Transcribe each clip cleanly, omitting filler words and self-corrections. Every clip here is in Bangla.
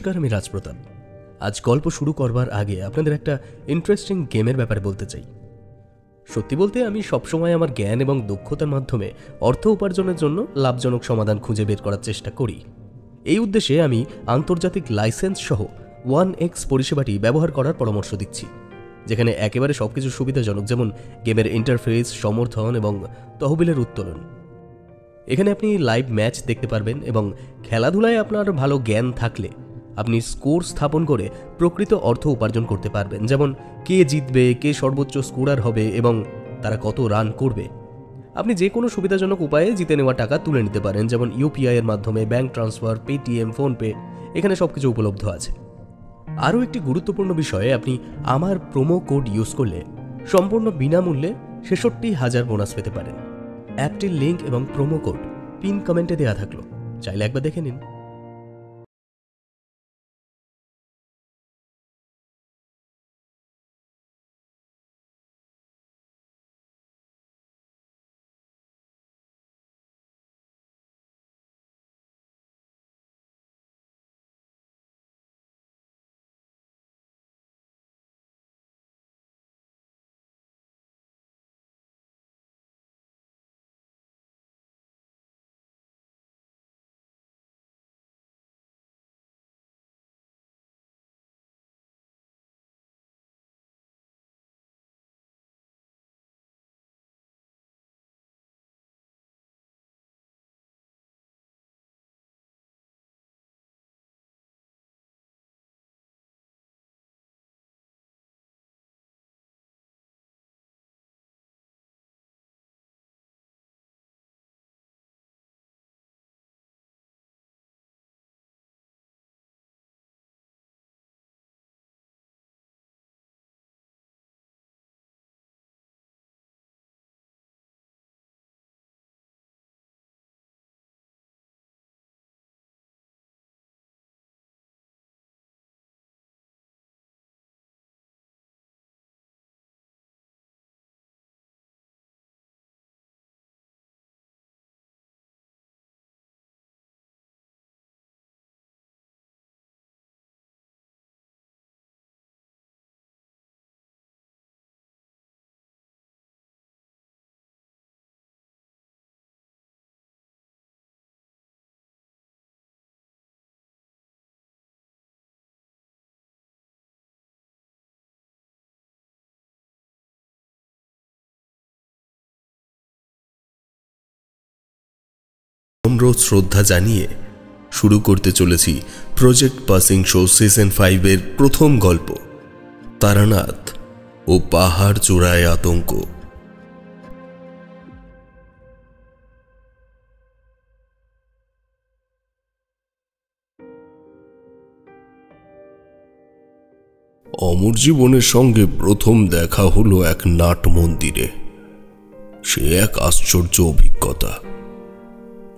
নমস্কার, আমি রাজপ্রতাপ। আজ গল্প শুরু করবার আগে আপনাদের একটা ইন্টারেস্টিং গেমের ব্যাপারে বলতে চাই। সত্যি বলতে আমি সবসময় আমার জ্ঞান এবং দক্ষতার মাধ্যমে অর্থ উপার্জনের জন্য লাভজনক সমাধান খুঁজে বের করার চেষ্টা করি। এই উদ্দেশ্যে আমি আন্তর্জাতিক লাইসেন্স সহ 1x পরিষেবাটি ব্যবহার করার পরামর্শ দিচ্ছি, যেখানে একেবারে সবকিছু সুবিধাজনক, যেমন গেমের ইন্টারফেস, সমর্থন এবং তহবিলের উত্তোলন। এখানে আপনি লাইভ ম্যাচ দেখতে পারবেন এবং খেলাধুলায় আপনার ভালো জ্ঞান থাকলে আপনি স্কোর স্থাপন করে প্রকৃত অর্থ উপার্জন করতে পারবেন, যেমন কে জিতবে, কে সর্বোচ্চ স্কোরার হবে এবং তারা কত রান করবে। আপনি যে কোনো সুবিধাজনক উপায়ে জিতে নেওয়া টাকা তুলে নিতে পারেন, যেমন ইউপিআই এর মাধ্যমে, ব্যাঙ্ক ট্রান্সফার, পেটিএম, ফোনপে, এখানে সবকিছু উপলব্ধ আছে। আরও একটি গুরুত্বপূর্ণ বিষয়ে, আপনি আমার প্রোমো কোড ইউজ করলে সম্পূর্ণ বিনামূল্যে ৬৬,০০০ বোনাস পেতে পারেন। অ্যাপটির লিঙ্ক এবং প্রোমো কোড পিন কমেন্টে দেওয়া থাকলো, চাইলে একবার দেখে নিন। নম্র শ্রদ্ধা জানিয়ে শুরু করতে চলেছি প্রজেক্ট পাসিং শো সিজন 5 এর প্রথম গল্প, তারানাথ ও পাহাড় চূড়ায় আতঙ্ক। অমর জীবনের সঙ্গে প্রথম দেখা হলো এক নাট মন্দিরে। সে এক আশ্চর্য অভিজ্ঞতা।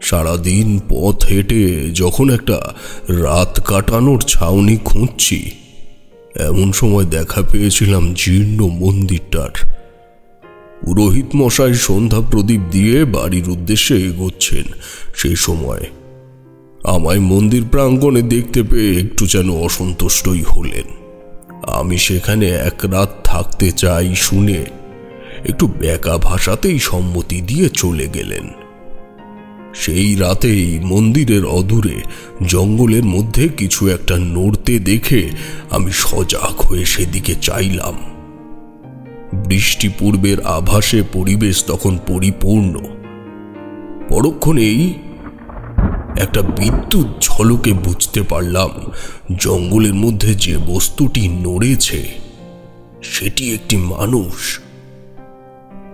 সারাদিন পথ হেঁটে যখন একটা রাত কাটানোর ছাউনি খুঁজছি, এমন সময় দেখা পেয়েছিলাম জীর্ণ মন্দিরটার। পুরোহিত মশাই সন্ধ্যা প্রদীপ দিয়ে বাড়ির উদ্দেশ্যে এগোচ্ছেন। সেই সময় আমায় মন্দির প্রাঙ্গণে দেখতে পেয়ে একটু যেন অসন্তুষ্টই হলেন। আমি সেখানে এক রাত থাকতে চাই শুনে একটু বেঁকা ভাষাতেই সম্মতি দিয়ে চলে গেলেন। সেই রাতেই মন্দিরের অদূরে জঙ্গলের মধ্যে কিছু একটা নড়তে দেখে আমি সজাগ হয়ে সেদিকে চাইলাম। বৃষ্টি পূর্বের আভাসে পরিবেশ তখন পরিপূর্ণ। পরক্ষণেই একটা বিদ্যুৎ ঝলকে বুঝতে পারলাম জঙ্গলের মধ্যে যে বস্তুটি নড়েছে সেটি একটি মানুষ।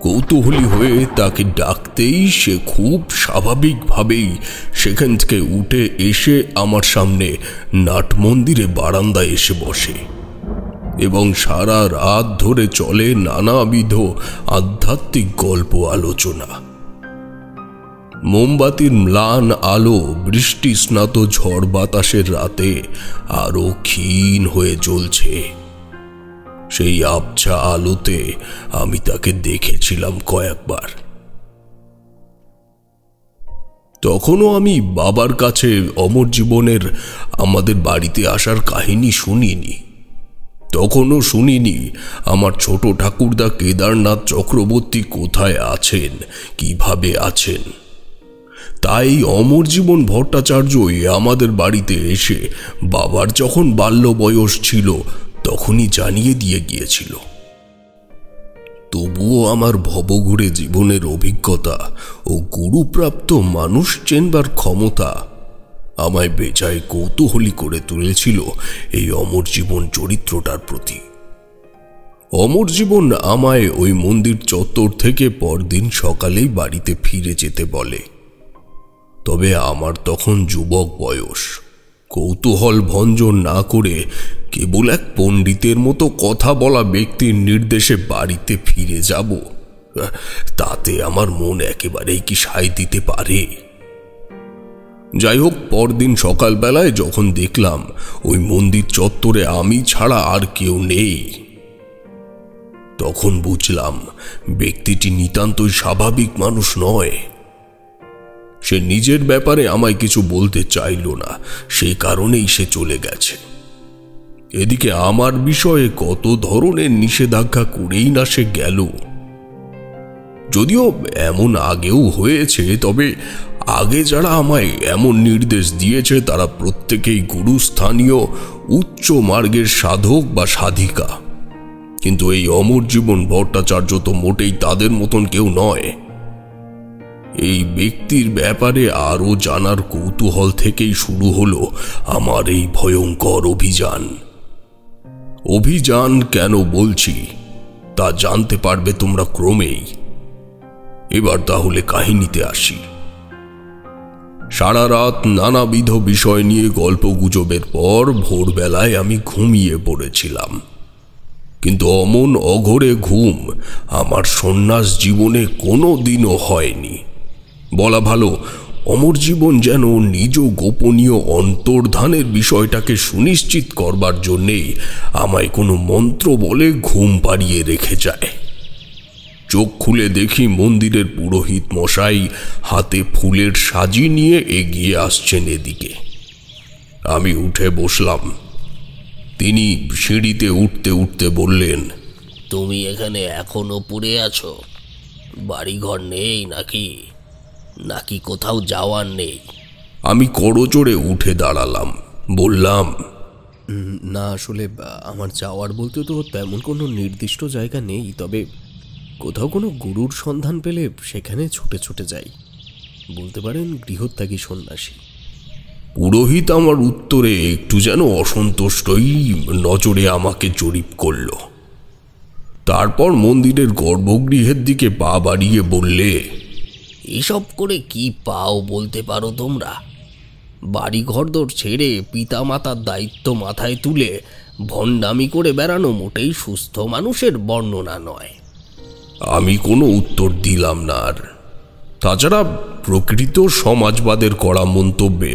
কৌতূহলী হয়ে তাকে ডাকতেই সে খুব স্বাভাবিকভাবেই সেখান থেকে উঠে এসে আমার সামনে নাট মন্দিরে বারান্দায় এসে বসে এবং সারা রাত ধরে চলে নানাবিধ আধ্যাত্মিক গল্প আলোচনা। মোমবাতির ম্লান আলো বৃষ্টি স্নাত ঝড় বাতাসের রাতে আরো ক্ষীণ হয়ে জ্বলছে। সেই আবছা আলোতে আমি তাকে দেখেছিলাম কয়েকবার। তখনও আমি বাবার কাছে অমর জীবনের আমাদের বাড়িতে আসার কাহিনী শুনিনি। তখনও শুনিনি আমার ছোট ঠাকুরদা কেদারনাথ চক্রবর্তী কোথায় আছেন, কিভাবে আছেন। তাই অমর জীবন ভট্টাচার্যই আমাদের বাড়িতে এসে বাবার যখন বাল্য বয়স ছিল তখনই জানিয়ে দিয়ে গিয়েছিল। তবুও আমার ভবঘুরে জীবনের অভিজ্ঞতা ও গুরুপ্রাপ্ত মানুষ চেনবার ক্ষমতা আমায় বেজায় কৌতূহলী করে তুলেছিল এই অমর জীবন চরিত্রটার প্রতি। অমর জীবন আমায় ওই মন্দির চত্বর থেকে পরদিন সকালেই বাড়িতে ফিরে যেতে বলে। তবে আমার তখন যুবক বয়স, কৌতূহল ভঞ্জন না করে কেবল এক পণ্ডিতের মতো কথা বলা ব্যক্তির নির্দেশে বাড়িতে ফিরে যাব, তাতে আমার মন একেবারেই কি সায় দিতে পারে। যাই হোক, পরদিন সকালবেলায় যখন দেখলাম ওই মন্দির চত্বরে আমি ছাড়া আর কেউ নেই, তখন বুঝলাম ব্যক্তিটি নিতান্তই স্বাভাবিক মানুষ নয়। সে নিজের ব্যাপারে আমায় কিছু বলতে চাইল না, সেই কারণেই সে চলে গেছে। এদিকে আমার বিষয়ে কত ধরনের নিষেধাজ্ঞা করেই না সে গেল। যদিও এমন আগেও হয়েছে, তবে আগে যারা আমায় এমন নির্দেশ দিয়েছে তারা প্রত্যেকেই গুরুস্থানীয় উচ্চ মার্গের সাধক বা সাধিকা, কিন্তু এই অমর জীবন ভট্টাচার্য তো মোটেই তাদের মতন কেউ নয়। এই ব্যক্তির ব্যাপারে আরো জানার কৌতূহল থেকেই শুরু হলো আমার এই ভয়ঙ্কর অভিযান। অভিযান কেন বলছি তা জানতে পারবে তোমরা ক্রমেই। এবার তাহলে কাহিনীতে আসি। সারা রাত নানাবিধ বিষয় নিয়ে গল্প গুজবের পর ভোরবেলায় আমি ঘুমিয়ে পড়েছিলাম, কিন্তু অমন অঘোরে ঘুম আমার সন্ন্যাস জীবনে কোনো দিনও হয়নি। বলা ভালো, অমর জীবন যেন নিজ গোপনীয় অন্তর্ধানের বিষয়টাকে সুনিশ্চিত করবার জন্যেই আমায় কোনো মন্ত্র বলে ঘুম পাড়িয়ে রেখে যায়। চোখ খুলে দেখি মন্দিরের পুরোহিত মশাই হাতে ফুলের সাজি নিয়ে এগিয়ে আসছেন এদিকে। আমি উঠে বসলাম। তিনি সিঁড়িতে উঠতে উঠতে বললেন, তুমি এখানে এখনো পড়ে আছো? বাড়িঘর নেই নাকি? নাকি কোথাও যাওয়ার নেই? আমি করজোড়ে উঠে দাঁড়ালাম, বললাম, না, আসলে আমার যাওয়ার বলতে তো তেমন কোনো নির্দিষ্ট জায়গা নেই, তবে কোথাও কোনো গুরুর সন্ধান পেলে সেখানে ছুটে ছুটে যাই। বলতে পারেন গৃহত্যাগী সন্ন্যাসী। পুরোহিত আমার উত্তরে একটু যেন অসন্তুষ্টই নজরে আমাকে জরিপ করল। তারপর মন্দিরের গর্ভগৃহের দিকে পা বাড়িয়ে বললে, এসব করে কি পাও বলতে পারো তোমরা? বাড়ি ঘরদোর ছেড়ে পিতা মাতার দায়িত্ব মাথায় তুলে ভণ্ডামি করে বেড়ানো মোটেই সুস্থ মানুষের বর্ণনা নয়। আমি কোনো উত্তর দিলাম না। আর তাছাড়া প্রকৃত সমাজবাদের করা মন্তব্যে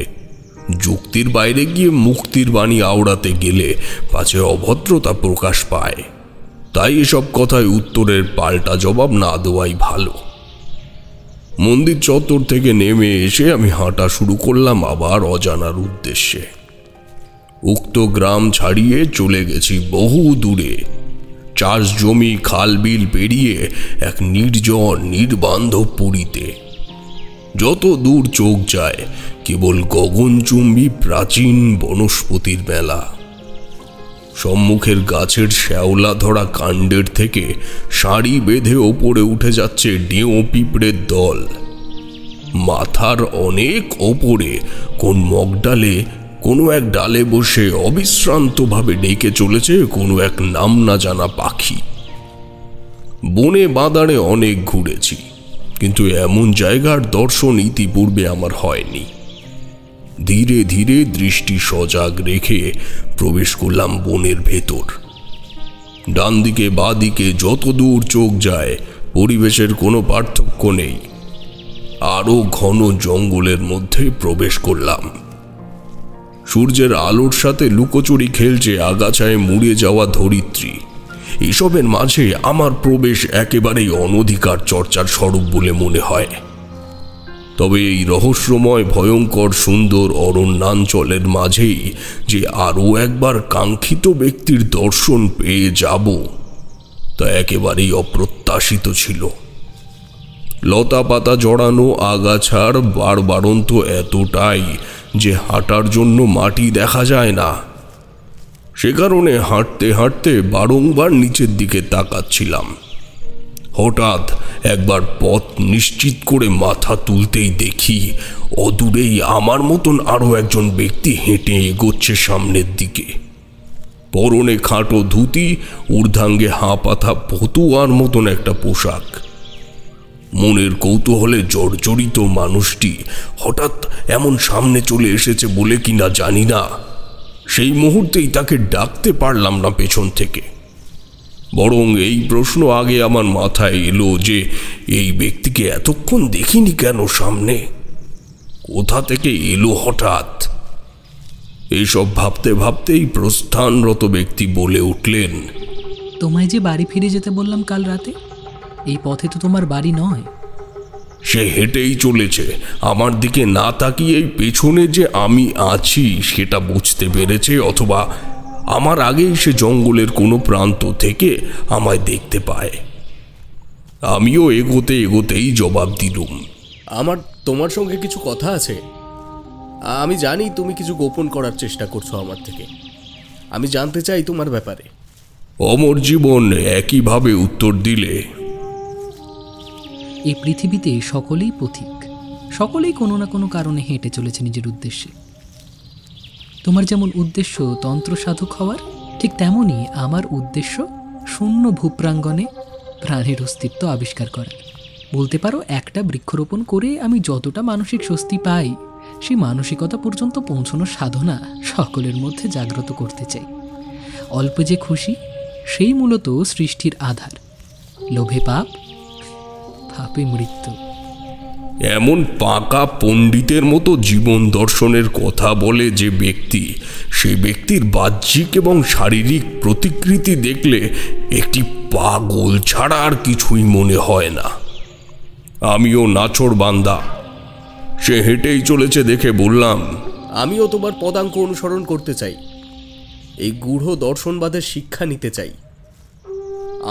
যুক্তির বাইরে গিয়ে মুক্তির বাণী আওড়াতে গেলে পাছে অভদ্রতা প্রকাশ পায়, তাই এসব কথায় উত্তরের পাল্টা জবাব না দেওয়াই ভালো। মন্দির চত্বর থেকে নেমে এসে আমি হাঁটা শুরু করলাম আবার অজানার উদ্দেশ্যে। উক্ত গ্রাম ছাড়িয়ে চলে গেছি বহু দূরে। চাষ জমি, খাল বিল পেরিয়ে এক নির্জন নির্বান্ধব পুরীতে। যত দূর চোখ যায় কেবল গগনচুম্বী প্রাচীন বনস্পতির মেলা। সম্মুখের গাছের শ্যাওলা ধরা কাণ্ডের থেকে সারি বেঁধে ওপরে উঠে যাচ্ছে ডেও পিঁপড়ের দল। মাথার অনেক ওপরে কোন মগডালে কোনো এক ডালে বসে অবিশ্রান্তভাবে ডেকে চলেছে কোনো এক নাম না জানা পাখি। বনে বাদারে অনেক ঘুরেছি, কিন্তু এমন জায়গার দর্শন ইতিপূর্বে আমার হয়নি। ধীরে ধীরে দৃষ্টি সজাগ রেখে প্রবেশ করলাম বনের ভেতর। ডান দিকে বাঁ দিকে যত দূর চোখ যায় পরিবেশের কোনো পার্থক্য নেই। আরো ঘন জঙ্গলের মধ্যে প্রবেশ করলাম। সূর্যের আলোর সাথে লুকোচুরি খেলছে আগাছায় মুড়ে যাওয়া ধরিত্রী। এসবের মাঝে আমার প্রবেশ একেবারেই অনধিকার চর্চার স্বরূপ বলে মনে হয়। তবে এই রহস্যময় ভয়ঙ্কর সুন্দর অরণ্যাঞ্চলের মাঝেই যে আরও একবার কাঙ্ক্ষিত ব্যক্তির দর্শন পেয়ে যাব তা একেবারেই অপ্রত্যাশিত ছিল। লতা পাতা জড়ানো আগাছার বাড়বাড়ন্ত এতটাই যে হাঁটার জন্য মাটি দেখা যায় না। সে কারণে হাঁটতে হাঁটতে বারংবার নিচের দিকে তাকাচ্ছিলাম। হঠাৎ একবার পথ নিশ্চিত করে মাথা তুলতেই দেখি অদূরেই আমার মতন আরও একজন ব্যক্তি হেঁটে এগোচ্ছে সামনের দিকে। পরনে খাটো ধুতি, ঊর্ধ্বাঙ্গে হাঁ পাতা ফতুয়ার মতন একটা পোশাক। মনের কৌতূহলে জর্জরিত মানুষটি হঠাৎ এমন সামনে চলে এসেছে বলে কিনা জানি না, সেই মুহূর্তেই তাকে ডাকতে পারলাম না পেছন থেকে। বরং এই প্রশ্ন আগে আমার মাথায় এলো যে এই ব্যক্তিকে এতক্ষণ দেখিনি কেন সামনে, কোথা থেকে এলো হঠাৎ। এইসব ভাবতে ভাবতেই প্রস্থানরত ব্যক্তি বলে উঠলেন, তোমায় যে বাড়ি ফিরে যেতে বললাম কাল রাতে, এই পথে তো তোমার বাড়ি নয়। সে হেঁটেই চলেছে, আমার দিকে না তাকিয়েই পেছনে যে আমি আছি সেটা বুঝতে পেরেছে, অথবা আমার আগেই সে জঙ্গলের কোনো প্রান্ত থেকে আমায় দেখতে পায়। আমিও এগোতে এগোতেই জবাব দিলুম, আমার তোমার সঙ্গে কিছু কথা আছে। আমি জানি তুমি কিছু গোপন করার চেষ্টা করছো আমার থেকে। আমি জানতে চাই তোমার ব্যাপারে। অমর জীবন একইভাবে উত্তর দিলে, এই পৃথিবীতে সকলেই পথিক, সকলেই কোনো না কোনো কারণে হেঁটে চলেছে নিজের উদ্দেশ্যে। তোমার যেমন উদ্দেশ্য তন্ত্র সাধক হওয়ার, ঠিক তেমনই আমার উদ্দেশ্য শূন্য ভূপ্রাঙ্গণে প্রাণের অস্তিত্ব আবিষ্কার করার। বলতে পারো একটা বৃক্ষরোপণ করে আমি যতটা মানসিক স্বস্তি পাই, সেই মানসিকতা পর্যন্ত পৌঁছানোর সাধনা সকলের মধ্যে জাগ্রত করতে চাই। অল্প যে খুশি, সেই মূলত সৃষ্টির আধার। লোভে পাপ, পাপে মৃত্যু। এমন পাকা পণ্ডিতের মতো জীবন দর্শনের কথা বলে যে ব্যক্তি, সেই ব্যক্তির বাহ্যিক এবং শারীরিক প্রতিকৃতি দেখলে একটি পাগল ছাড়া আর কিছুই মনে হয় না। আমিও নাছোড় বান্দা। সে হেঁটেই চলেছে দেখে বললাম, আমিও তোমার পদাঙ্ক অনুসরণ করতে চাই, এই গূঢ় দর্শনবাদের শিক্ষা নিতে চাই।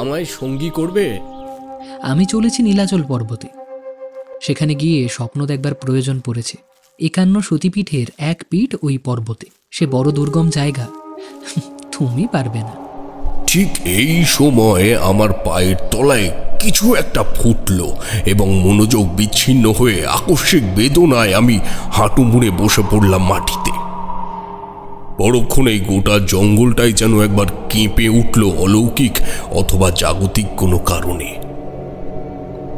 আমায় সঙ্গী করবে? আমি চলেছি নীলাচল পর্বতে। সেখানে গিয়ে স্বপ্ন দেখবার প্রয়োজন পড়েছে। 51 সতীপীঠের এক পীঠ ওই পর্বতে, সে বড় দুর্গম জায়গা, তুমি পারবে না। ঠিক এই সময়ে আমার পায়ের তলায় কিছু একটা ফুটল এবং মনোযোগ বিচ্ছিন্ন হয়ে আকস্মিক বেদনায় আমি হাঁটু মুড়ে বসে পড়লাম মাটিতে। পরক্ষণেই গোটা জঙ্গলটাই যেন একবার কেঁপে উঠল অলৌকিক অথবা জাগতিক কোনো কারণে।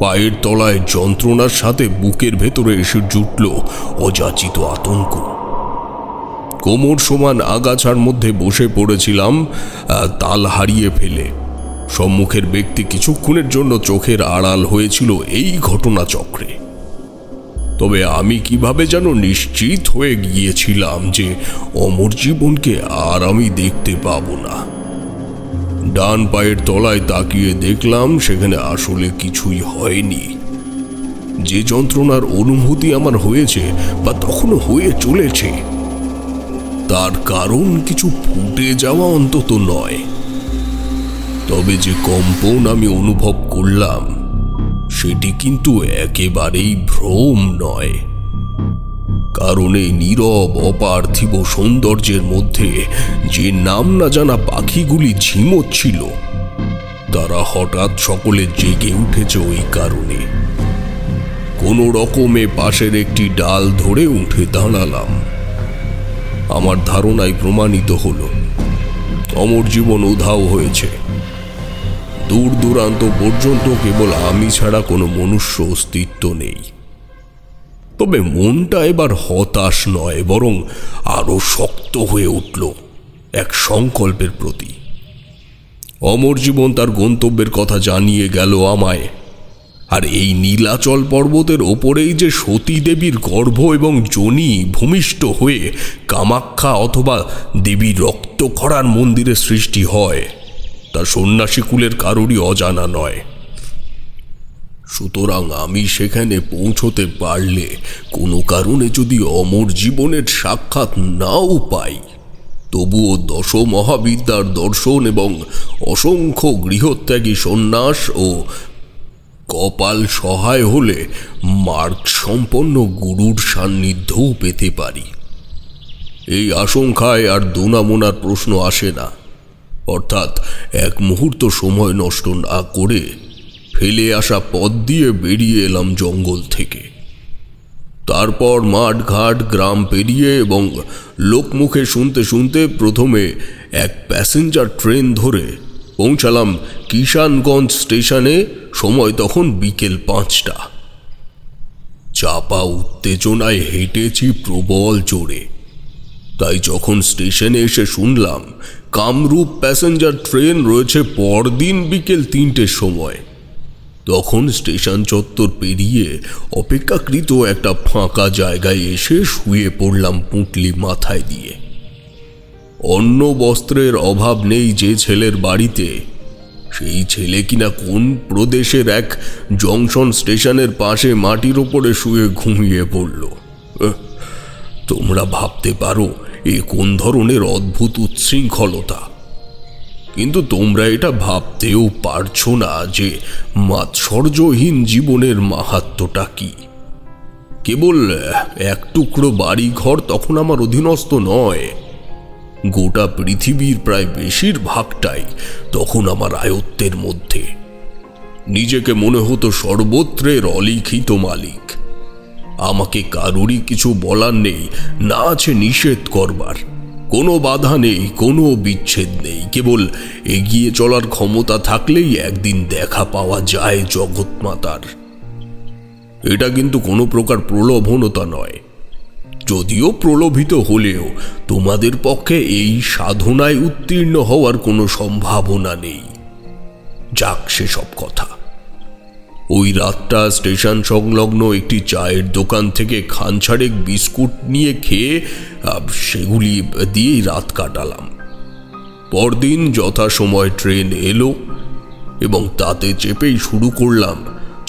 পায়ের তলায় যন্ত্রণার সাথে বুকের ভেতরে এসে জুটল অযাচিত আতঙ্ক। কোমর সমান আগাছার মধ্যে বসে পড়েছিলাম তাল হারিয়ে ফেলে। সম্মুখের ব্যক্তি কিছুক্ষণের জন্য চোখের আড়াল হয়েছিল এই ঘটনা চক্রে। তবে আমি কিভাবে যেন নিশ্চিত হয়ে গিয়েছিলাম যে অমর জীবনকে আর আমি দেখতে পাবো না। ডান পায়ের তলায় তাকিয়ে দেখলাম সেখানে আসলে কিছুই হয়নি। যে যন্ত্রণার অনুভূতি আমার হয়েছে বা তখনও হয়ে চলেছে, তার কারণ কিছু ফুটে যাওয়া অন্তত নয়। তবে যে কম্পন আমি অনুভব করলাম সেটি কিন্তু একেবারেই ভ্রম নয়, কারণ এই নীরব অপার্থিব সৌন্দর্যের মধ্যে যে নাম না জানা পাখিগুলি ঝিমোচ্ছিল, তারা হঠাৎ সকলে জেগে উঠেছে ওই কারণে। কোনো রকমে পাশের একটি ডাল ধরে উঠে দাঁড়ালাম। আমার ধারণায় প্রমাণিত হলো অমর জীবন উধাও হয়েছে। দূর দূরান্ত পর্যন্ত কেবল আমি ছাড়া কোনো মনুষ্য অস্তিত্ব নেই। তবে মনটা এবার হতাশ নয়, বরং আরো শক্ত হয়ে উঠল এক সংকল্পের প্রতি। অমর জীবন তার গন্তব্যের কথা জানিয়ে গেল আমায়, আর এই নীলাচল পর্বতের ওপরেই যে সতী দেবীর গর্ভ এবং যোনি ভূমিষ্ঠ হয়ে কামাখ্যা অথবা দেবী রক্তক্ষরার মন্দিরের সৃষ্টি হয়, তা সন্ন্যাসী কুলের কারোরই অজানা নয়। সুতরাং আমি সেখানে পৌঁছতে পারলে কোনো কারণে যদি অমর জীবনের সাক্ষাৎ নাও পাই, তবুও দশ মহাবিদ্যার দর্শন এবং অসংখ্য গৃহত্যাগী সন্ন্যাস ও কপাল সহায় হলে মার্গ সম্পন্ন গুরুর সান্নিধ্যও পেতে পারি। এই আশঙ্কায় আর দোনামোনার প্রশ্ন আসে না। অর্থাৎ এক মুহূর্ত সময় নষ্ট না করে ফেলে আসা পথ দিয়ে বেরিয়ে এলাম জঙ্গল থেকে। তারপর মাঠ ঘাট গ্রাম পেরিয়ে এবং লোকমুখে শুনতে শুনতে প্রথমে এক প্যাসেঞ্জার ট্রেন ধরে পৌঁছালাম কিষানগঞ্জ স্টেশনে। সময় তখন বিকেল 5টা। চাপা উত্তেজনায় হেঁটেছি প্রবল জোরে। তাই যখন স্টেশনে এসে শুনলাম কামরূপ প্যাসেঞ্জার ট্রেন রয়েছে পরদিন বিকেল 3টের সময়, তখন স্টেশন চত্বর পেরিয়ে অপেক্ষাকৃত একটা ফাঁকা জায়গায় এসে শুয়ে পড়লাম পুঁটলি মাথায় দিয়ে। অন্য বস্ত্রের অভাব নেই যে ছেলের বাড়িতে, সেই ছেলে কিনা কোন প্রদেশের এক জংশন স্টেশনের পাশে মাটির ওপরে শুয়ে ঘুমিয়ে পড়ল। তোমরা ভাবতে পারো এ কোন ধরনের অদ্ভুত উচ্ছৃঙ্খলতা, কিন্তু তোমরা এটা ভাবতেও পারছো না যে মাৎসর্যহীন জীবনের মাহাত্ম্যটা কি। কেবল এক টুকরো বাড়ি ঘর তখন আমার অধীনস্থ নয়, গোটা পৃথিবীর প্রায় বেশিরভাগটাই তখন আমার আয়ত্তের মধ্যে। নিজেকে মনে হতো সর্বত্রের অলিখিত মালিক। আমাকে কারোরই কিছু বলার নেই, না আছে নিষেধ করবার। কোনো বাধা নেই, কোনো বিচ্ছেদ নেই, কেবল এগিয়ে চলার ক্ষমতা থাকলেই একদিন দেখা পাওয়া যায় জগৎমাতার। এটা কিন্তু কোনো প্রকার প্রলোভনতা নয়, যদিও প্রলোভিত হলেও তোমাদের পক্ষে এই সাধনায় উত্তীর্ণ হওয়ার কোনো সম্ভাবনা নেই। যাক সেসব কথা। ওই রাতটা স্টেশন সংলগ্ন একটি চায়ের দোকান থেকে খানছাড়েক বিস্কুট নিয়ে খেয়ে সেগুলি দিয়েই রাত কাটালাম। পরদিন যথাসময় ট্রেন এলো এবং তাতে চেপেই শুরু করলাম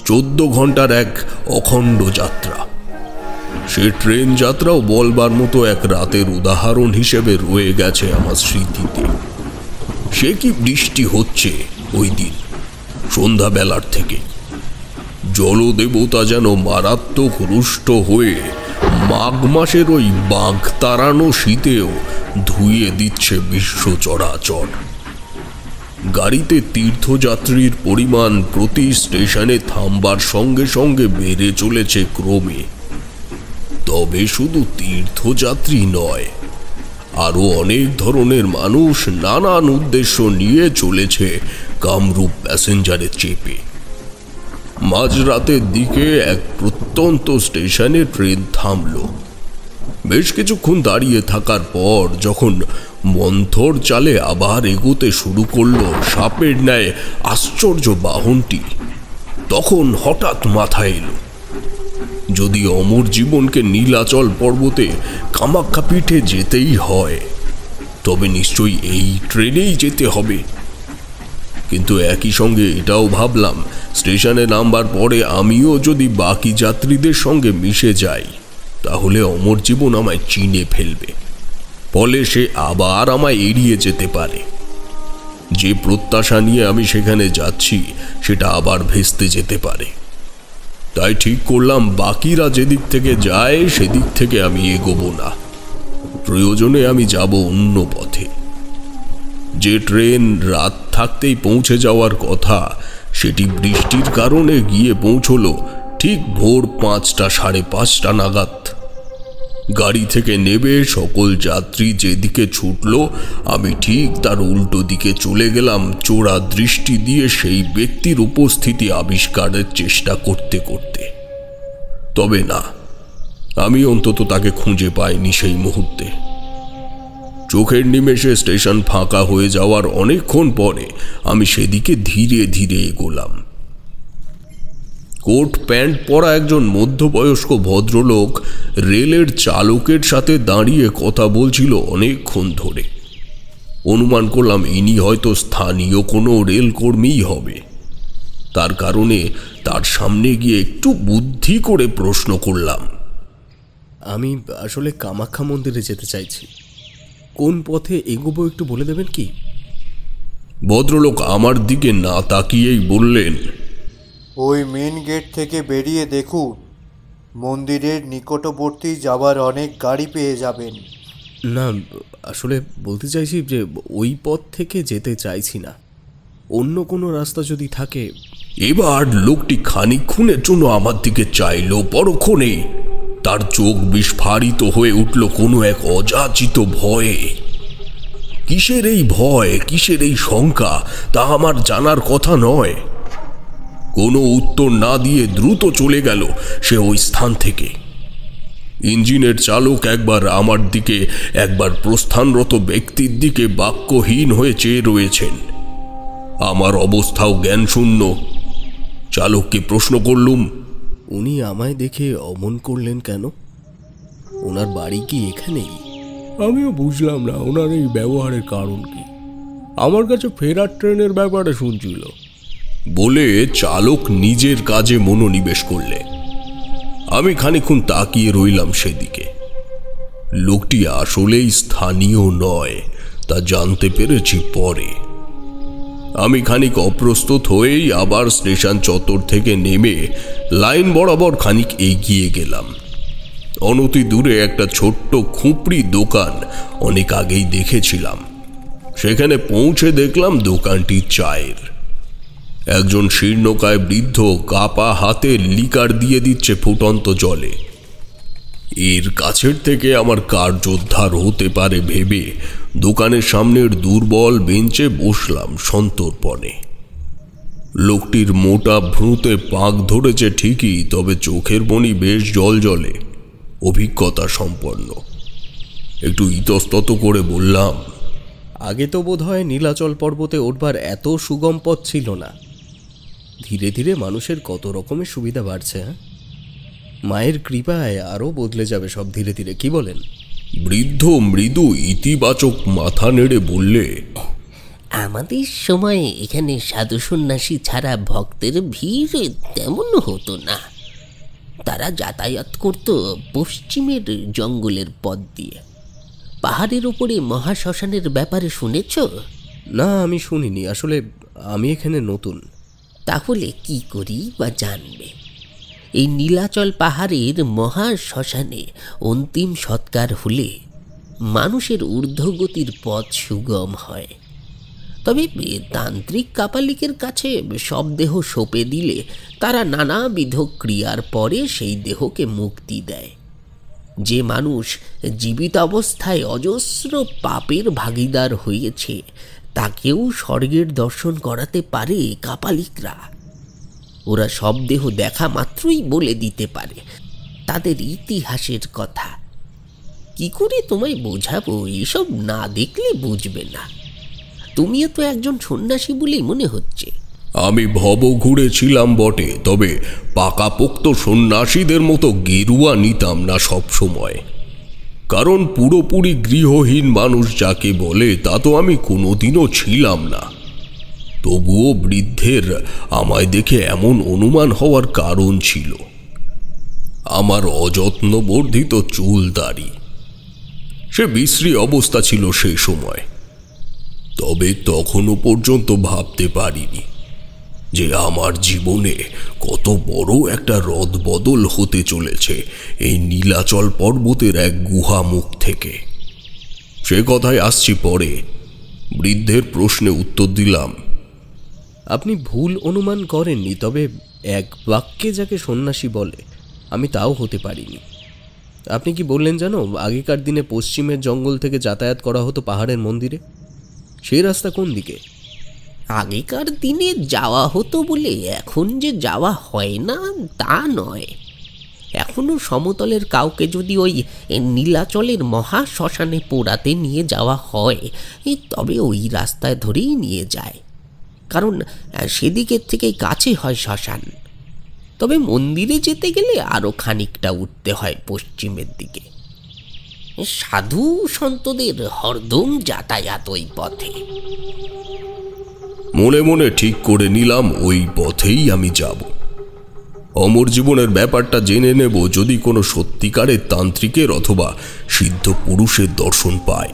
14 ঘন্টার এক অখণ্ড যাত্রা। সে ট্রেন যাত্রাও বলবার মতো এক রাতের উদাহরণ হিসেবে রয়ে গেছে আমার স্মৃতিতে। সে কি বৃষ্টি হচ্ছে ওই দিন সন্ধ্যাবেলার থেকে। জলদেবতা যেন মারাত্মক রুষ্ট হয়ে মাঘ মাসের ওই বাঘ তাড়ানো শীতেও ধুয়ে দিচ্ছে বিশ্ব চরাচর। গাড়িতে তীর্থযাত্রীর পরিমাণ প্রতি স্টেশনে থামবার সঙ্গে সঙ্গে বেড়ে চলেছে ক্রমে। তবে শুধু তীর্থযাত্রী নয়, আরো অনেক ধরনের মানুষ নানান উদ্দেশ্য নিয়ে চলেছে কামরূপ প্যাসেঞ্জারে চেপে। মাঝরাতের দিকে এক প্রত্যন্ত স্টেশনে ট্রেন থামল। বেশ কিছুক্ষণ দাঁড়িয়ে থাকার পর যখন মন্থর চালে আবার এগোতে শুরু করলো সাপের ন্যায় আশ্চর্য বাহনটি, তখন হঠাৎ মাথায় এলো, যদি অমর জীবনকে নীলাচল পর্বতে কামাখ্যা পিঠে যেতেই হয়, তবে নিশ্চয়ই এই ট্রেনেই যেতে হবে। কিন্তু একই সঙ্গে এটাও ভাবলাম, স্টেশনে নামবার পরে আমিও যদি বাকি যাত্রীদের সঙ্গে মিশে যাই, তাহলে অমর জীবন আমায় চিনে ফেলবে। ফলে সে আবার আমায় এড়িয়ে যেতে পারে। যে প্রত্যাশা নিয়ে আমি সেখানে যাচ্ছি সেটা আবার ভেস্তে যেতে পারে। তাই ঠিক করলাম বাকিরা যেদিক থেকে যায় সেদিক থেকে আমি এগোবো না। প্রয়োজনে আমি যাব অন্য পথে। যে ট্রেন রাত থাকতেই পৌঁছে যাওয়ার কথা, সেটি বৃষ্টির কারণে গিয়ে পৌঁছলো ঠিক ভোর 5টা 5:30 নাগাদ। গাড়ি থেকে নেবে সকল যাত্রী যেদিকে ছুটল, আমি ঠিক তার উল্টো দিকে চলে গেলাম, চোরা দৃষ্টি দিয়ে সেই ব্যক্তির উপস্থিতি আবিষ্কারের চেষ্টা করতে করতে। তবে না, আমি অন্তত তাকে খুঁজে পাইনি সেই মুহূর্তে। চোখের নিমেষে স্টেশন ফাঁকা হয়ে যাওয়ার অনেকক্ষণ পরে আমি সেদিকে ধীরে ধীরে এগোলাম। কোট প্যান্ট পরা একজন মধ্যবয়স্ক ভদ্রলোক রেলের চালকের সাথে দাঁড়িয়ে কথা বলছিল অনেকক্ষণ ধরে। অনুমান করলাম ইনি হয়তো স্থানীয় কোনো রেলকর্মীই হবে। তার কারণে তার সামনে গিয়ে একটু বুদ্ধি করে প্রশ্ন করলাম, আমি আসলে কামাখ্যা মন্দিরে যেতে চাইছি, কোন পথে এগোবো একটু বলে দেবেন কি? ভদ্রলোক আমার দিকে না তাকিয়েই বললেন, ওই মেন গেট থেকে বেরিয়ে দেখুন, মন্দিরের নিকটবর্তী যাবার অনেক গাড়ি পেয়ে যাবেন। না, আসলে বলতে চাইছি যে ওই পথ থেকে যেতে চাইছি না, অন্য কোনো রাস্তা যদি থাকে। এবার লোকটি খানিকক্ষণের জন্য আমার দিকে চাইল, পরক্ষণেই তার চোখ বিস্ফারিত হয়ে উঠল কোনো এক অযাচিত ভয়ে। কিসের এই ভয়, কিসের এই শঙ্কা, তা আমার জানার কথা নয়। কোনো উত্তর না দিয়ে দ্রুত চলে গেল সে ওই স্থান থেকে। ইঞ্জিনের চালক একবার আমার দিকে, একবার প্রস্থানরত ব্যক্তির দিকে বাক্যহীন হয়ে চেয়ে রয়েছেন। আমার অবস্থাও জ্ঞানশূন্য। চালককে প্রশ্ন করলুম, উনি আমায় দেখে অমন করলেন কেন? ওনার বাড়ি কি এখানেই? আমিও বুঝলাম না ওনার এই ব্যবহারের কারণ কি। আমার কাছে ফেরার ট্রেনের ব্যাপারে শুনছিল বলে চালক নিজের কাজে মনোনিবেশ করলে। আমি খানিকক্ষণ তাকিয়ে রইলাম সেদিকে। লোকটি আসলেই স্থানীয় নয়, তা জানতে পেরেছি পরে। আমি খানিক অপ্রস্তুত হয়েই আবার স্টেশন চত্বর থেকে নেমে লাইন বরাবর খানিক এগিয়ে গেলাম। অনতি দূরে একটা ছোট্ট খুপড়ি দোকান অনেক আগেই দেখেছিলাম। সেখানে পৌঁছে দেখলাম দোকানটি চায়ের। একজন শীর্ণকায় বৃদ্ধ কাপা হাতে লিকার দিয়ে দিচ্ছে ফুটন্ত জলে। এর কাছের থেকে আমার কার্যোদ্ধার হতে পারে ভেবে দোকানের সামনের দুর্বল বেঞ্চে বসলাম সন্তর্পণে। লোকটির মোটা ভ্রুতে পাক ধরেছে ঠিকই, তবে চোখের মণি বেশ জলজলে, অভিজ্ঞতা সম্পন্ন। একটু ইতস্তত করে বললাম, আগে তো বোধহয় নীলাচল পর্বতে উঠবার এত সুগম পথ ছিল না। ধীরে ধীরে মানুষের কত রকমের সুবিধা বাড়ছে। হ্যাঁ, মায়ের কৃপায় আরও বদলে যাবে সব ধীরে ধীরে, কি বলেন? বৃদ্ধ মৃদু ইতিবাচক মাথা নেড়ে বললে, আমাদের সময়ে এখানে সাধু সন্ন্যাসী ছাড়া ভক্তের ভিড় তেমন হতো না। তারা যাতায়াত করত পশ্চিমের জঙ্গলের পথ দিয়ে। পাহাড়ের উপরে মহাশ্মশানের ব্যাপারে শুনেছ? না, আমি শুনিনি। আসলে আমি এখানে নতুন। তাহলে কি করি বা জানবে। এই নীলাচল পাহাড়ের মহাশ্মশানে অন্তিম সৎকার হলে মানুষের ঊর্ধ্বগতির পথ সুগম হয়। তবে তান্ত্রিক কাপালিকের কাছে সব দেহ সঁপে দিলে তারা নানাবিধ ক্রিয়ার পরে সেই দেহকে মুক্তি দেয়। যে মানুষ জীবিত অবস্থায় অজস্র পাপের ভাগীদার হয়েছে তাকেও স্বর্গের দর্শন করাতে পারে কাপালিকরা। ওরা সব দেহ দেখা মাত্রই বলে দিতে পারে তাদের ইতিহাসের কথা। কি করে তোমায় বোঝাবো, এসব না দেখলে বুঝবে না। তুমিও তো একজন সন্ন্যাসী বলেই মনে হচ্ছে। আমি ভব ঘুরেছিলাম বটে, তবে পাকাপোক্ত সন্ন্যাসীদের মতো গেরুয়া নিতাম না সব সময়। কারণ পুরোপুরি গৃহহীন মানুষ যাকে বলে তা তো আমি কোনোদিনও ছিলাম না। তবুও বৃদ্ধের আমায় দেখে এমন অনুমান হওয়ার কারণ ছিল আমার অযত্নবর্ধিত চুল দাড়ি। সে বিশ্রী অবস্থা ছিল সেই সময়। তবে তখনও পর্যন্ত ভাবতে পারিনি যে আমার জীবনে কত বড় একটা রদবদল হতে চলেছে এই নীলাচল পর্বতের এক গুহা মুখ থেকে। সে কথায় আসছি পরে। বৃদ্ধের প্রশ্নে উত্তর দিলাম, আপনি ভুল অনুমান করেননি, তবে এক বাক্যে যাকে সন্ন্যাসী বলে আমি তাও হতে পারিনি। আপনি কি বললেন জানো, আগেকার দিনে পশ্চিমের জঙ্গল থেকে যাতায়াত করা হতো পাহাড়ের মন্দিরে। সেই রাস্তা কোন দিকে? আগেকার দিনে যাওয়া হতো বলে এখন যে যাওয়া হয় না তা নয়। এখনো সমতলের কাউকে যদি ওই নীলাচলের মহা শ্মশানে পোড়াতে নিয়ে যাওয়া হয় তবে ওই রাস্তায় ধরেই নিয়ে যায়, কারণ সেদিকের থেকেই কাছে হয় শ্মশান। তবে মন্দিরে যেতে গেলে আরও খানিকটা উঠতে হয় পশ্চিমের দিকে। সাধু সন্তদের হরদম যাতায়াত ওই পথে। মনে মনে ঠিক করে নিলাম ওই পথেই আমি যাব। অমর জীবনের ব্যাপারটা জেনে নেব যদি কোনো সত্যিকারের তান্ত্রিকের অথবা সিদ্ধ পুরুষের দর্শন পাই।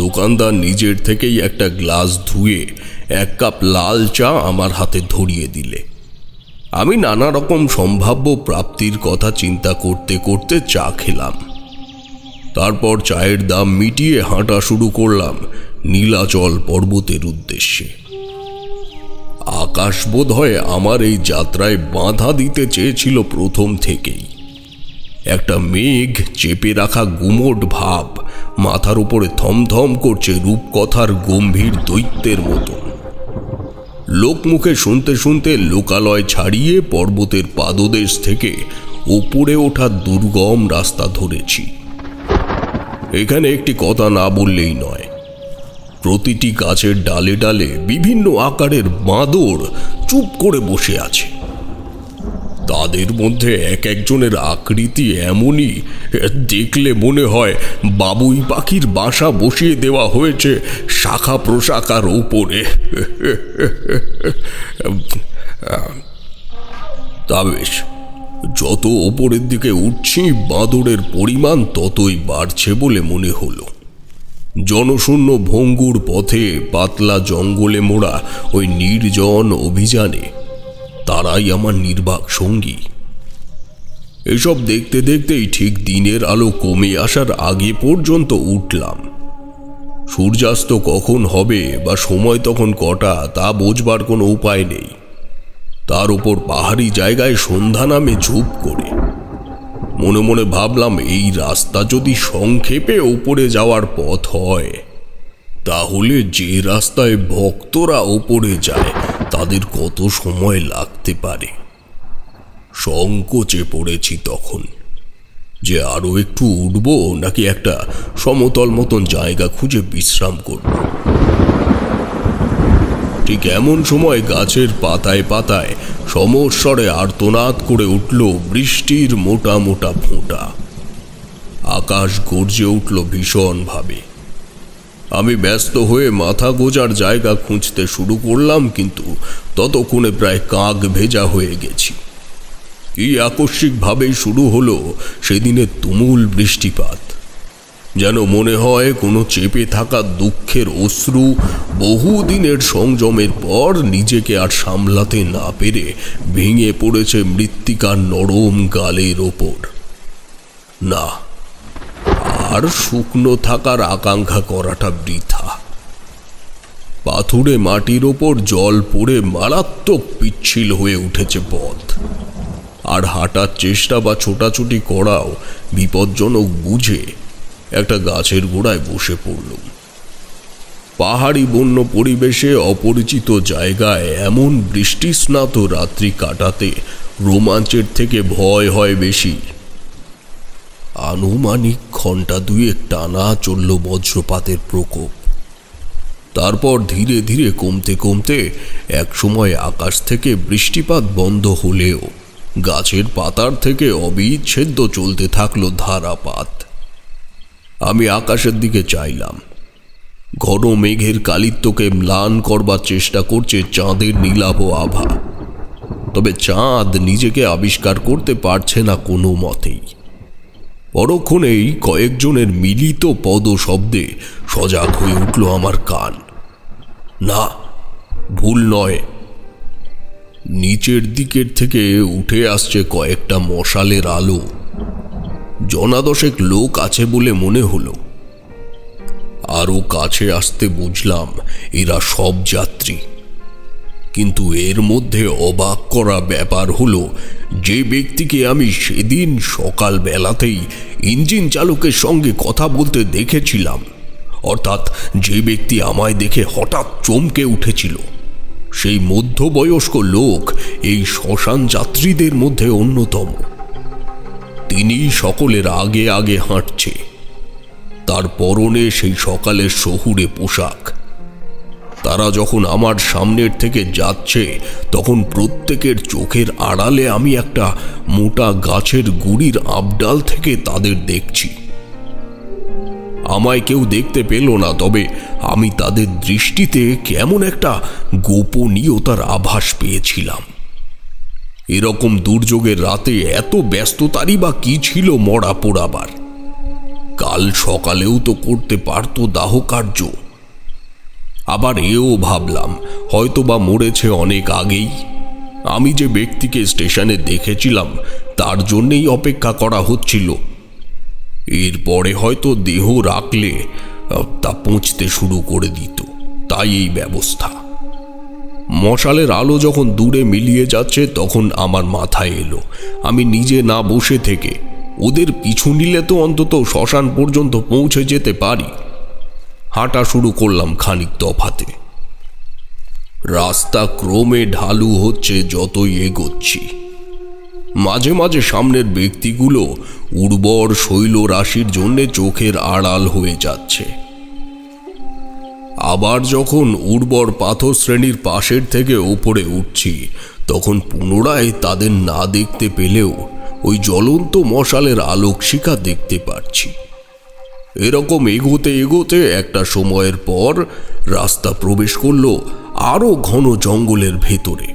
দোকানদার নিজের থেকেই একটা গ্লাস ধুয়ে 1 কাপ লাল চা আমার হাতে ধরিয়ে দিলে আমি নানা রকম সম্ভাব্য প্রাপ্তির কথা চিন্তা করতে করতে চা খেলাম। তারপর চায়ের দাম মিটিয়ে হাঁটা শুরু করলাম নীলাচল পর্বতের উদ্দেশ্যে। আকাশ বোধহয় আমার এই যাত্রায় বাধা দিতে চেয়েছিল প্রথম থেকেই। একটা মেঘ চেপে রাখা গুমোট ভাব মাথার উপরে থমথম করছে রূপকথার গম্ভীর দৈত্যের মতো। লোকমুখে শুনতে শুনতে লোকালয় ছাড়িয়ে পর্বতের পাদদেশ থেকে উপরে ওঠার দুর্গম রাস্তা ধরেছি। এখানে একটি কথা না বললেই নয়, প্রতিটি গাছের ডালে ডালে বিভিন্ন আকারের বাঁদর চুপ করে বসে আছে। তাদের মধ্যে এক একজনের আকৃতি এমনই, দেখলে মনে হয় বাবুই পাখির বাসা বসিয়ে দেওয়া হয়েছে শাখা প্রশাখার উপরে। তা বেশ, যত ওপরের দিকে উঠছি বাঁদরের পরিমাণ ততই বাড়ছে বলে মনে হলো। জনশূন্য ভঙ্গুর পথে পাতলা জঙ্গলে মোড়া ওই নির্জন অভিযানে তারাই আমার নির্বাক সঙ্গী। এসব দেখতে দেখতেই ঠিক দিনের আলো কমে আসার আগে পর্যন্ত উঠলাম। সূর্যাস্ত কখন হবে বা সময় তখন কটা তা বোঝবার কোনো উপায় নেই। তার উপর পাহাড়ি জায়গায় সন্ধ্যা নামে ঝুপ করে মনে মনে ভাবলাম, এই রাস্তা যদি সংক্ষেপে উপরে যাওয়ার পথ হয় তাহলে যে রাস্তায় ভক্তরা উপরে যায় তাদের কত সময় লাগতে পারে। সংকোচে পড়েছি তখন যে আরো একটু উঠব নাকি একটা সমতল মতন জায়গা খুঁজে বিশ্রাম করব। ঠিক এমন সময় গাছের পাতায় পাতায় সমস্বরে আর্তনাদ করে উঠল বৃষ্টির মোটা মোটা ফোঁটা। আকাশ গর্জে উঠল ভীষণভাবে। আমি ব্যস্ত হয়ে মাথা গোজার জায়গা খুঁজতে শুরু করলাম, কিন্তু ততক্ষণে প্রায় কাক ভেজা হয়ে গেছি। কি আকস্মিকভাবেই শুরু হলো সেদিনের তুমুল বৃষ্টিপাত। যেন মনে হয় কোনো চেপে থাকা দুঃখের অশ্রু বহুদিনের সংযমের পর নিজেকে আর সামলাতে না পেরে ভেঙে পড়েছে মৃত্তিকার নরম গালের ওপর। না, আর শুকনো থাকার আকাঙ্ক্ষা করাটা বৃথা। পাথুরে মাটির ওপর জল পড়ে মারাত্মক পিচ্ছিল হয়ে উঠেছে পথ, আর হাঁটার চেষ্টা বা ছোটাছুটি করাও বিপজ্জনক বুঝে একটা গাছের গোড়ায় বসে পড়লুম। পাহাড়ি বন্য পরিবেশে অপরিচিত জায়গায় এমন বৃষ্টিস্নাত রাত্রি কাটাতে রোমাঞ্চের থেকে ভয় হয় বেশি। আনুমানিক ঘন্টা 2 টানা চলল বজ্রপাতের প্রকোপ। তারপর ধীরে ধীরে কমতে কমতে একসময় আকাশ থেকে বৃষ্টিপাত বন্ধ হলেও গাছের পাতার থেকে অবিচ্ছেদ্য চলতে থাকলো ধারাপাত। আমি আকাশের দিকে চাইলাম। ঘন মেঘের কালিত্যকে ম্লান করবার চেষ্টা করছে চাঁদের নীলাভ আভা, তবে চাঁদ নিজেকে আবিষ্কার করতে পারছে না কোনো মতেই। পরক্ষণেই কয়েকজনের মিলিত পদ শব্দে সজাগ হয়ে উঠল আমার কান। না, ভুল নয়, নিচের দিকের থেকে উঠে আসছে কয়েকটা মশালের আলো। জনাদশেক লোক আছে বলে মনে হলো। আরো কাছে আসতে বুঝলাম এরা সব যাত্রী। কিন্তু এর মধ্যে অবাক করা ব্যাপার হলো, যে ব্যক্তিকে আমি সেদিন সকাল বেলাতেই ইঞ্জিন চালকের সঙ্গে কথা বলতে দেখেছিলাম, অর্থাৎ যে ব্যক্তি আমায় দেখে হঠাৎ চমকে উঠেছিল, সেই মধ্যবয়স্ক লোক এই শ্মশান যাত্রীদের মধ্যে অন্যতম। তিনি সকলের আগে আগে হাঁটছে। তার পরনে সেই সকালের শহুরে পোশাক। তারা যখন আমার সামনের থেকে যাচ্ছে তখন প্রত্যেকের চোখের আড়ালে আমি একটা মোটা গাছের গুড়ির আবডাল থেকে তাদের দেখছি। আমায় কেউ দেখতে পেল না, তবে আমি তাদের দৃষ্টিতে কেমন একটা গোপনীয়তার আভাস পেয়েছিলাম। এরকম দুর্যোগের রাতে এত ব্যস্ততারই বা কি ছিল মরা পোড়াবার? কাল সকালেও তো করতে পারতো দাহ কার্য। আবার এও ভাবলাম হয়তোবা মরেছে অনেক আগেই। আমি যে ব্যক্তিকে স্টেশনে দেখেছিলাম তার জন্যেই অপেক্ষা করা হচ্ছিল। এরপরে হয়তো দেহ রাখলে তা পৌঁছতে শুরু করে দিত, তাই এই ব্যবস্থা। মশালের আলো যখন দূরে মিলিয়ে যাচ্ছে তখন আমার মাথায় এলো আমি নিজে না বসে থেকে ওদের পিছু নিলে তো অন্তত শ্মশান পর্যন্ত পৌঁছে যেতে পারি। হাঁটা শুরু করলাম খানিক তফাতে। রাস্তা ক্রমে ঢালু হচ্ছে যতই এগোচ্ছি। মাঝে মাঝে সামনের ব্যক্তিগুলো উর্বর শৈল রাশির জন্য চোখের আড়াল হয়ে যাচ্ছে। আবার যখন উর্বর পাথর শ্রেণীর পাশের থেকে ওপরে উঠছি তখন পুনরায় তাদের না দেখতে পেলেও ওই জ্বলন্ত মশালের আলোক শিখা দেখতে পাচ্ছি। এরকম এগোতে এগোতে একটা সময়ের পর রাস্তা প্রবেশ করলো আরো ঘন জঙ্গলের ভেতরে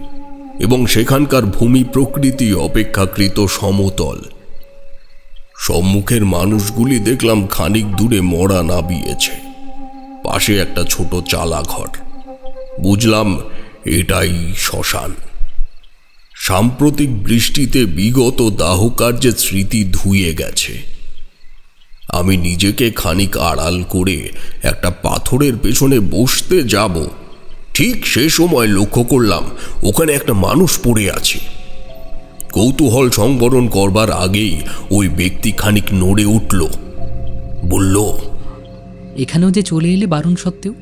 এবং সেখানকার ভূমি প্রকৃতি অপেক্ষাকৃত সমতল। সম্মুখের মানুষগুলি দেখলাম খানিক দূরে মরা নাবিয়েছে। পাশে একটা ছোট চালা ঘর। বুঝলাম এটাই শ্মশান। সাম্প্রতিক বৃষ্টিতে বিগত দাহকার্যের স্মৃতি ধুয়ে গেছে। আমি নিজেকে খানিক আড়াল করে একটা পাথরের পেছনে বসতে যাব, ঠিক সে সময় লক্ষ্য করলাম ওখানে একটা মানুষ পড়ে আছে। কৌতূহল সংবরণ করবার আগেই ওই ব্যক্তি খানিক নড়ে উঠল, বলল, এখানেও যে চলে এলে বারণ সত্ত্বেও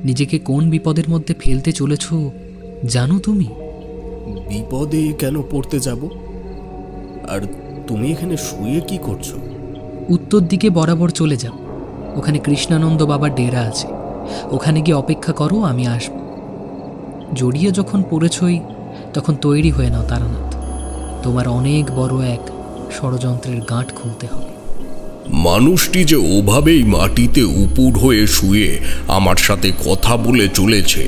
নিজেকে কোন বিপদের মধ্যে ফেলতে চলেছ জানো তুমি? বিপদে কেন পড়তে যাব? আর তুমি এখানে শুয়ে কি করছো? উত্তর দিকে বরাবর চলে যাও, ওখানে কৃষ্ণানন্দ বাবার ডেরা আছে। ওখানে গিয়ে অপেক্ষা করো, আমি আসব। জড়িয়ে যখন পড়েছই তখন তৈরি হয়ে নাও তারানাথ, তোমার অনেক বড় এক ষড়যন্ত্রের গাঁট খুলতে হবে। মানুষটি যে ওভাবেই মাটিতে উপুড় হয়ে শুয়ে আমার সাথে কথা বলে চলেছে,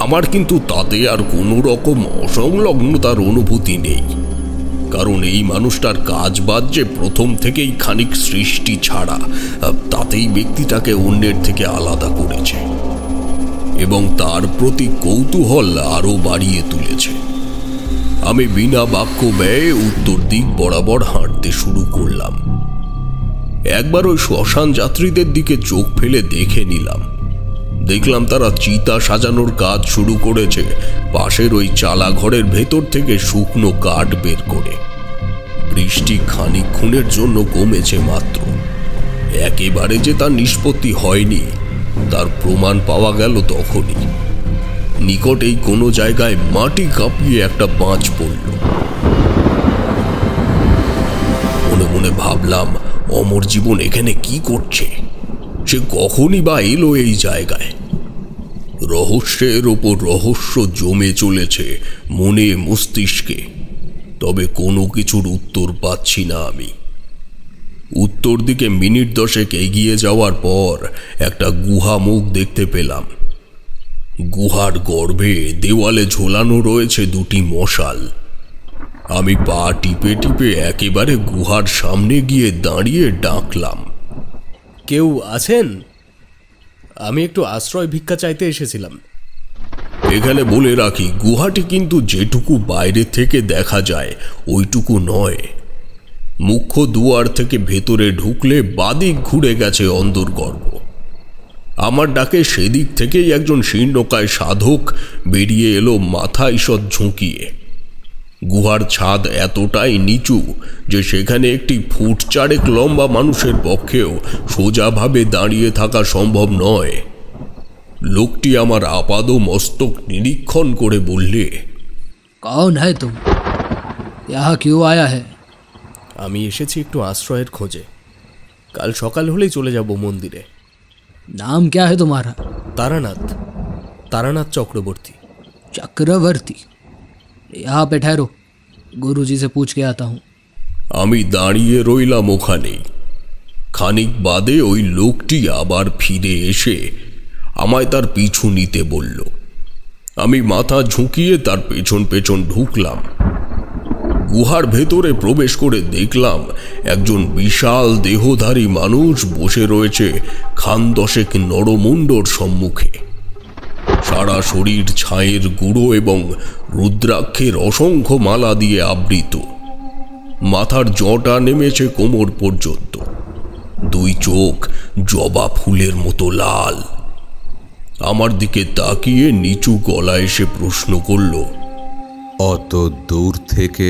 আমার কিন্তু তাতে আর কোনো রকম অসংলগ্নতার অনুভূতি নেই। কারণ এই মানুষটার কাজ বাজ যে প্রথম থেকেই খানিক সৃষ্টি ছাড়া, তাতেই ব্যক্তিটাকে অন্যের থেকে আলাদা করেছে এবং তার প্রতি কৌতূহল আরও বাড়িয়ে তুলেছে। আমি বিনা বাক্য ব্যয়ে উত্তর দিক বরাবর হাঁটতে শুরু করলাম। একবার ওই শ্মশান যাত্রীদের দিকে চোখ ফেলে দেখে নিলাম। দেখলাম তারা চিতা সাজানোর কাজ শুরু করেছে পাশের ওই চালা ঘরের ভেতর থেকে শুকনো কাঠ বের করে। বৃষ্টি খানিকক্ষণের জন্য কমেছে মাত্র, একেবারে যে তার নিষ্পত্তি হয়নি তার প্রমাণ পাওয়া গেল তখনই। নিকটেই কোনো জায়গায় মাটি কাঁপিয়ে একটা বাঁচ পড়ল। মনে মনে ভাবলাম, অমর জীবন এখানে কি করছে? সে কখনই বা এলো এই জায়গায়? রহস্যের ওপর রহস্য জমে চলেছে মনে মস্তিষ্কে, তবে কোনো কিছুর উত্তর পাচ্ছি না আমি। উত্তর দিকে মিনিট 10 এগিয়ে যাওয়ার পর একটা গুহা মুখ দেখতে পেলাম। গুহার গর্ভে দেওয়ালে ঝোলানো রয়েছে দুটি মশাল। আমি পা টিপে টিপে একেবারে গুহার সামনে গিয়ে দাঁড়িয়ে ডাকলাম, কেউ আছেন? আমি একটু আশ্রয় ভিক্ষা চাইতে এসেছিলাম। এখানে বলে রাখি, গুহাটি কিন্তু যেটুকু বাইরে থেকে দেখা যায় ওইটুকু নয়। মুখ্য দুয়ার থেকে ভেতরে ঢুকলে বাদিক ঘুরে গেছে অন্দরগর্ভ। আমার ডাকে সেদিক থেকেই একজন শীর্ণকায় সাধক বেরিয়ে এলো, মাথা ঈষৎ ঝুঁকিয়ে। গুহার ছাদ এতটাই নিচু যে সেখানে একটি 4 ফুট লম্বা মানুষের পক্ষেও সোজাভাবে দাঁড়িয়ে থাকা সম্ভব নয়। লোকটি আমার আপাদ মস্তক নিরীক্ষণ করে বললে, কौन है तुम? यहाँ क्यों आया है? আমি এসেছি একটু আশ্রয়ের খোঁজে। কাল সকাল হলেই চলে যাব মন্দিরে। नाम क्या है तुम्हारा? তারানাথ, তারানাথ চক্রবর্তী। चक्रवर्ती। यहाँ पे ठहरो, गुरुजी से पूछ के आता हूँ। আমি দাঁড়িয়ে রইলাম ওখানেই। খানিক বাদে ওই লোকটি আবার ফিরে এসে আমায় তার পিছু নিতে বলল। আমি মাথা ঝুঁকিয়ে তার পেছন পেছন ঢুকলাম। গুহার ভেতরে প্রবেশ করে দেখলাম একজন বিশাল দেহধারী মানুষ বসে রয়েছে খান দশেক নরমুণ্ডর সম্মুখে। সারা শরীর ছায়ের গুঁড়ো এবং রুদ্রাক্ষের অসংখ্য মালা দিয়ে আবৃত। মাথার জটা নেমেছে কোমর পর্যন্ত। দুই চোখ জবা ফুলের মতো লাল। আমার দিকে তাকিয়ে নিচু গলায় এসে প্রশ্ন করল, অত দূর থেকে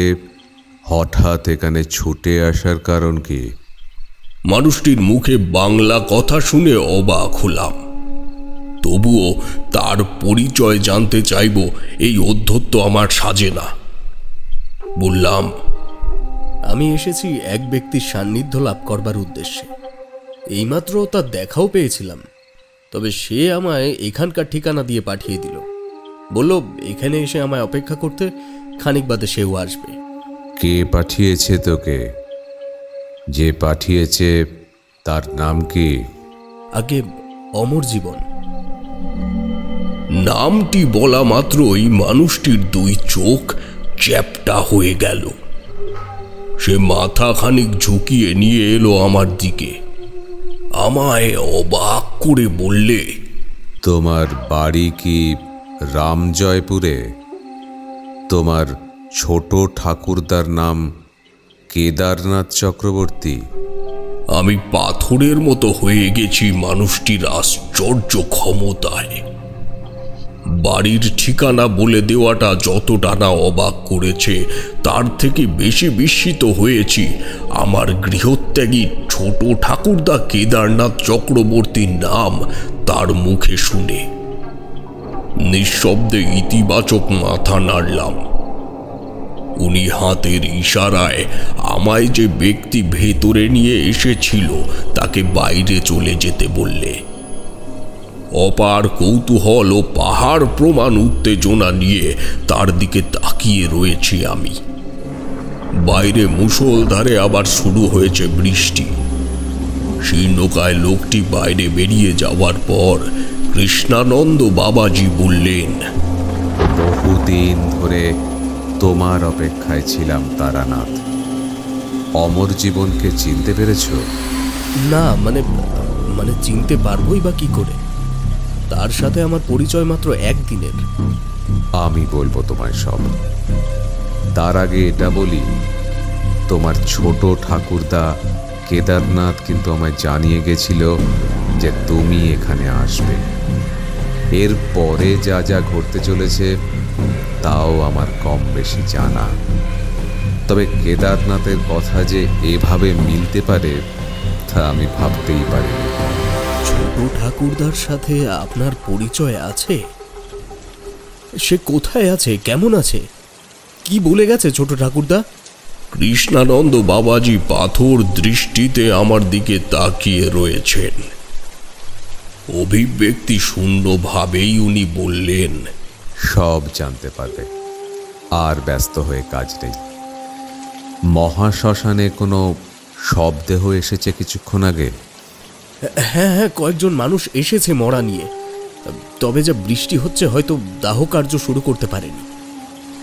হঠাৎ এখানে ছুটে আসার কারণ কি? মানুষটির মুখে বাংলা কথা শুনে অবাক হলাম। তবুও তার পরিচয় জানতে চাইব এই অধ্যত্ত আমার সাজে না। বললাম, আমি এসেছি এক ব্যক্তির সান্নিধ্য লাভ করবার উদ্দেশ্যে। এইমাত্র তার দেখাও পেয়েছিলাম, তবে সে আমায় এখানকার ঠিকানা দিয়ে পাঠিয়ে দিল। বলল এখানে এসে আমায় অপেক্ষা করতে, খানিক বাদে সেও আসবে। কে পাঠিয়েছে তোকে? যে পাঠিয়েছে তার নাম কি? আগে অমর জীবন। নামটি বলা মাত্রই মানুষটির দুই চোখ চ্যাপ্টা হয়ে গেল। সে মাথা খানিক ঝুঁকিয়ে নিয়ে এলো আমার দিকে। আমায় অবাক করে বললে, তোমার বাড়ি কি রামজয়পুরে? তোমার ছোট ঠাকুরদার নাম কেদারনাথ চক্রবর্তী? আমি পাথরের মতো হয়ে গেছি মানুষটির আশ্চর্য ক্ষমতায়। বাড়ির ঠিকানা বলে দেওয়াটা যতটা না অবাক করেছে, তার থেকে বেশি বিস্মিত হয়েছি আমার গৃহত্যাগী ছোট ঠাকুরদা কেদারনাথ চক্রবর্তীর নাম তার মুখে শুনে। নিঃশব্দে ইতিবাচক মাথা নাড়লাম। উনি হাতের ইশারায় আমায় যে ব্যক্তি ভেতরে নিয়ে এসেছিল তাকে বাইরে চলে যেতে বললে। অপার কৌতূহল ও পাহাড় প্রমাণ উত্তেজনা নিয়ে তার দিকে তাকিয়ে রয়েছি আমি। বাইরে মুষলধারে আবার শুরু হয়েছে বৃষ্টি। শীর্ণকায় লোকটি বাইরে বেরিয়ে যাওয়ার পর কৃষ্ণানন্দ বাবাজি বললেন, বহুদিন ধরে তোমার অপেক্ষায় ছিলাম তারানাথ। অমর জীবনকে চিনতে পেরেছ? না, মানে চিনতে পারবোই বা কি করে? তার সাথে আমার পরিচয় মাত্র একদিনের। আমি বলবো তোমায় সব। তার আগে এটা বলি, তোমার ছোট ঠাকুরদা কেদারনাথ কিন্তু আমায় জানিয়ে গেছিল যে তুমি এখানে আসবে। এর পরে যা যা ঘটতে চলেছে তাও আমার কম বেশি জানা। তবে কেদারনাথের কথা যে এভাবে মিলতে পারে তা আমি ভাবতেই পারি। ছোট ঠাকুরদার সাথে আপনার পরিচয় আছে? সে কোথায় আছে, কেমন আছে, কি বলে গেছে ছোট ঠাকুরদা? কৃষ্ণানন্দ বাবাজি পাথর দৃষ্টিতে আমার দিকে তাকিয়ে রয়েছেন। অভিব্যক্তি শূন্যভাবেই উনি বললেন, সব জানতে পারবে, আর ব্যস্ত হয়ে কাজ নেই। মহাশ্মশানে কোনো শবদেহ এসেছে কিছুক্ষণ আগে? হ্যাঁ হ্যাঁ, কয়েকজন মানুষ এসেছে মরা নিয়ে। তবে যা বৃষ্টি হচ্ছে, হয়তো দাহ কার্য শুরু করতে পারেনি।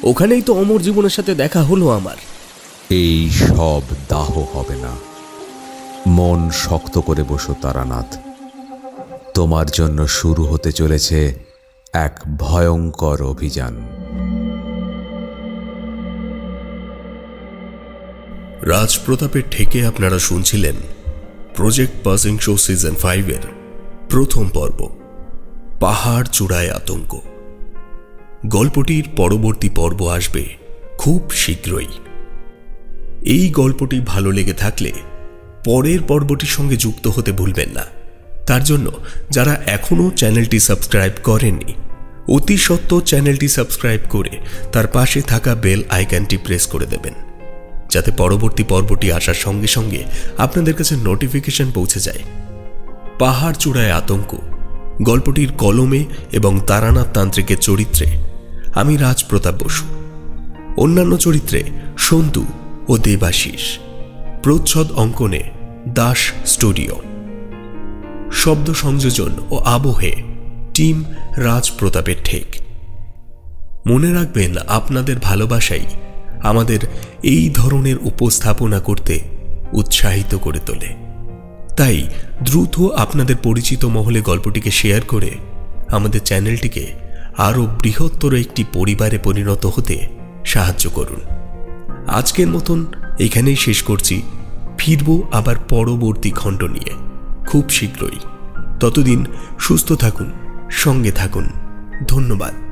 ওখানেই তো অমর জীবনের সাথে দেখা হলো আমার। এই সব দাহ হবে না। মন শক্ত করে বসো তারানাথ। তোমার জন্য শুরু হতে চলেছে এক ভয়ঙ্কর অভিযান। রাজপ্রতাপের ঠেকে আপনারা শুনছিলেন প্রজেক্ট পাসিং শো সিজন 5-এর প্রথম পর্ব, পাহাড় চূড়ায় আতঙ্ক। গল্পটির পরবর্তী পর্ব আসবে খুব শীঘ্রই। এই গল্পটি ভালো লেগে থাকলে পরের পর্বটির সঙ্গে যুক্ত হতে ভুলবেন না। তার জন্য যারা এখনও চ্যানেলটি সাবস্ক্রাইব করেননি, অতি সত্বর চ্যানেলটি সাবস্ক্রাইব করে তার পাশে থাকা বেল আইকনটি প্রেস করে দেবেন, যাতে পরবর্তী পর্বটি আসার সঙ্গে সঙ্গে আপনাদের কাছে নোটিফিকেশন পৌঁছে যায়। পাহাড় চূড়ায় আতঙ্ক গল্পটির কলমে এবং তারানাথ তান্ত্রিকের চরিত্রে আমি রাজপ্রতাপ বসু, অন্যান্য চরিত্রে সন্তু ও দেবাশিস, প্রচ্ছদ অঙ্কনে দাস স্টুডিও, শব্দ সংযোজন ও আবহে টিম রাজপ্রতাপের ঠেক। মনে রাখবেন, আপনাদের ভালোবাসাই আমাদের এই ধরনের উপস্থাপনা করতে উৎসাহিত করে তোলে। তাই দ্রুত আপনাদের পরিচিত মহলে গল্পটিকে শেয়ার করে আমাদের চ্যানেলটিকে আরও বৃহত্তর একটি পরিবারে পরিণত হতে সাহায্য করুন। আজকের মতন এখানেই শেষ করছি। ফিরব আবার পরবর্তী খণ্ড নিয়ে খুব শীঘ্রই। ততদিন সুস্থ থাকুন, সঙ্গে থাকুন। ধন্যবাদ।